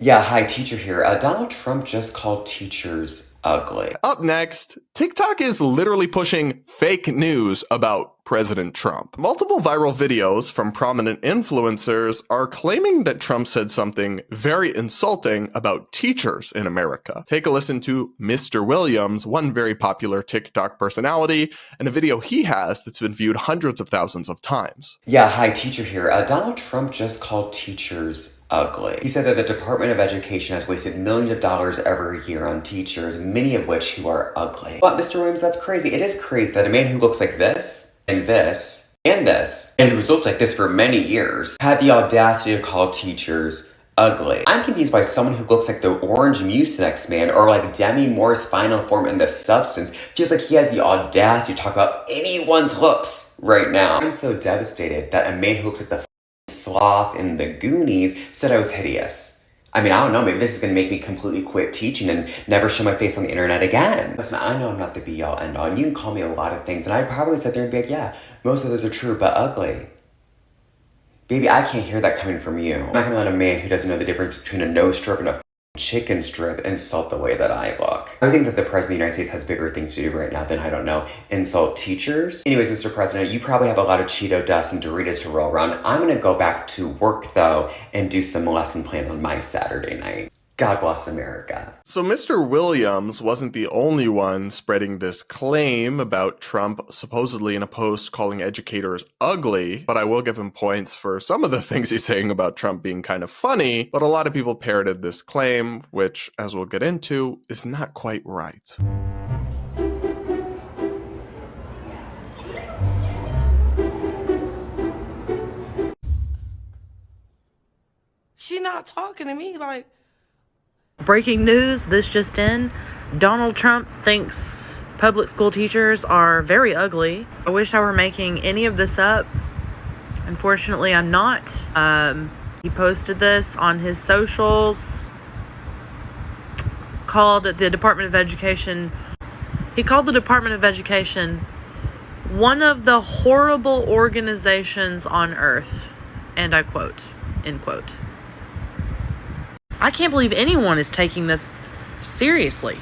Yeah, hi, teacher here. Donald Trump just called teachers ugly. Up next, TikTok is literally pushing fake news about President Trump. Multiple viral videos from prominent influencers are claiming that Trump said something very insulting about teachers in America. Take a listen to Mr. Williams, one very popular TikTok personality, and a video he has that's been viewed hundreds of thousands of times. Yeah, hi, teacher here. Donald Trump just called teachers ugly. He said that the Department of Education has wasted millions of dollars every year on teachers, many of which who are ugly. But Mr. Williams, that's crazy. It is crazy that a man who looks like this, and this, and this, and who's looked like this for many years, had the audacity to call teachers ugly. I'm confused by someone who looks like the Orange Mucinex Man or like Demi Moore's final form in The Substance feels like he has the audacity to talk about anyone's looks right now. I'm so devastated that a man who looks like the sloth in the Goonies said I was hideous. I mean, I don't know, maybe this is gonna make me completely quit teaching and never show my face on the internet again. Listen, I know I'm not the be-all end-all, and you can call me a lot of things, and I'd probably sit there and be like, yeah, most of those are true, but ugly. Baby, I can't hear that coming from you. I'm not gonna let a man who doesn't know the difference between a nose strip and a chicken strip insult the way that I look. I think that the President of the United States has bigger things to do right now than, I don't know, insult teachers. Anyways, Mr. President, you probably have a lot of Cheeto dust and Doritos to roll around. I'm gonna go back to work, though, and do some lesson plans on my Saturday night. God bless America. So Mr. Williams wasn't the only one spreading this claim about Trump supposedly in a post calling educators ugly, but I will give him points for some of the things he's saying about Trump being kind of funny, but a lot of people parroted this claim, which, as we'll get into, is not quite right. She not talking to me like. Breaking news, this just in. Donald Trump thinks public school teachers are very ugly. I wish I were making any of this up. Unfortunately, I'm not. He posted this on his socials. Called the Department of Education. He called the Department of Education one of the horrible organizations on earth. And I quote, end quote. I can't believe anyone is taking this seriously.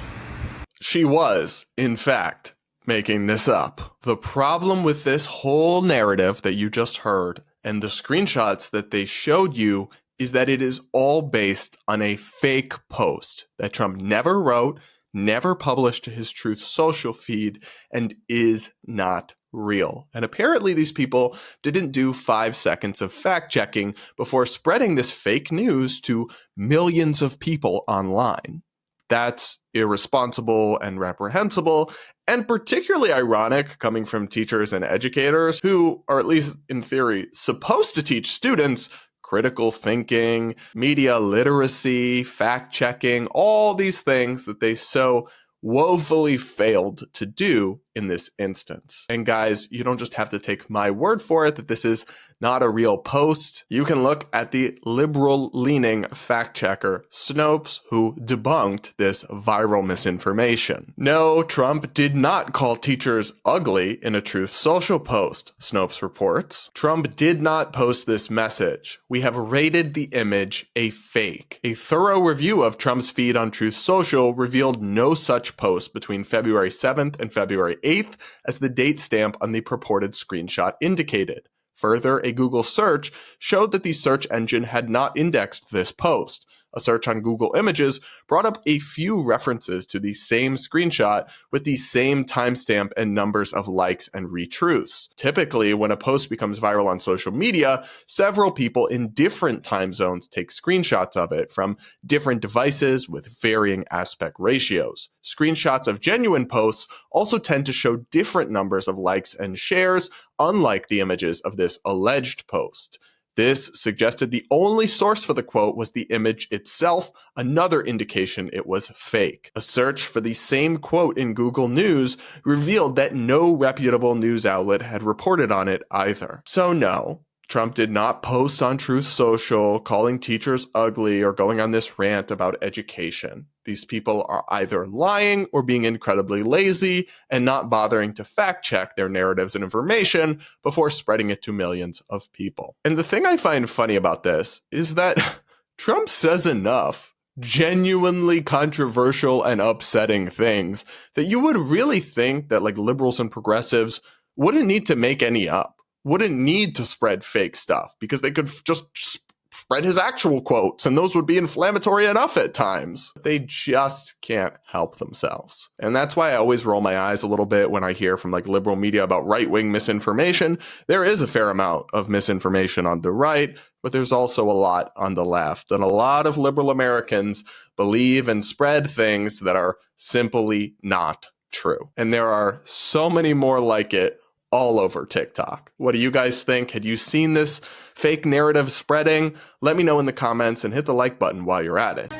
She was, in fact, making this up. The problem with this whole narrative that you just heard and the screenshots that they showed you is that it is all based on a fake post that Trump never wrote, never published to his Truth Social feed, and is not real. And apparently these people didn't do 5 seconds of fact checking before spreading this fake news to millions of people online. That's irresponsible and reprehensible, and particularly ironic coming from teachers and educators who are, at least in theory, supposed to teach students critical thinking, media literacy, fact checking, all these things that they so woefully failed to do in this instance. And guys, you don't just have to take my word for it that this is not a real post. You can look at the liberal-leaning fact checker Snopes, who debunked this viral misinformation. No, Trump did not call teachers ugly in a Truth Social post, Snopes reports. Trump did not post this message. We have rated the image a fake. A thorough review of Trump's feed on Truth Social revealed no such post between February 7th and February 8th, as the date stamp on the purported screenshot indicated. Further, a Google search showed that the search engine had not indexed this post. A search on Google Images brought up a few references to the same screenshot with the same timestamp and numbers of likes and retruths. Typically, when a post becomes viral on social media, several people in different time zones take screenshots of it from different devices with varying aspect ratios. Screenshots of genuine posts also tend to show different numbers of likes and shares, unlike the images of this alleged post. This suggested the only source for the quote was the image itself, another indication it was fake. A search for the same quote in Google News revealed that no reputable news outlet had reported on it either. So no, Trump did not post on Truth Social calling teachers ugly or going on this rant about education. These people are either lying or being incredibly lazy and not bothering to fact check their narratives and information before spreading it to millions of people. And the thing I find funny about this is that Trump says enough genuinely controversial and upsetting things that you would really think that like liberals and progressives wouldn't need to make any up, wouldn't need to spread fake stuff because they could just spread his actual quotes and those would be inflammatory enough at times. They just can't help themselves. And that's why I always roll my eyes a little bit when I hear from like liberal media about right-wing misinformation. There is a fair amount of misinformation on the right, but there's also a lot on the left. And a lot of liberal Americans believe and spread things that are simply not true. And there are so many more like it all over TikTok. What do you guys think? Had you seen this fake narrative spreading? Let me know in the comments and hit the like button while you're at it.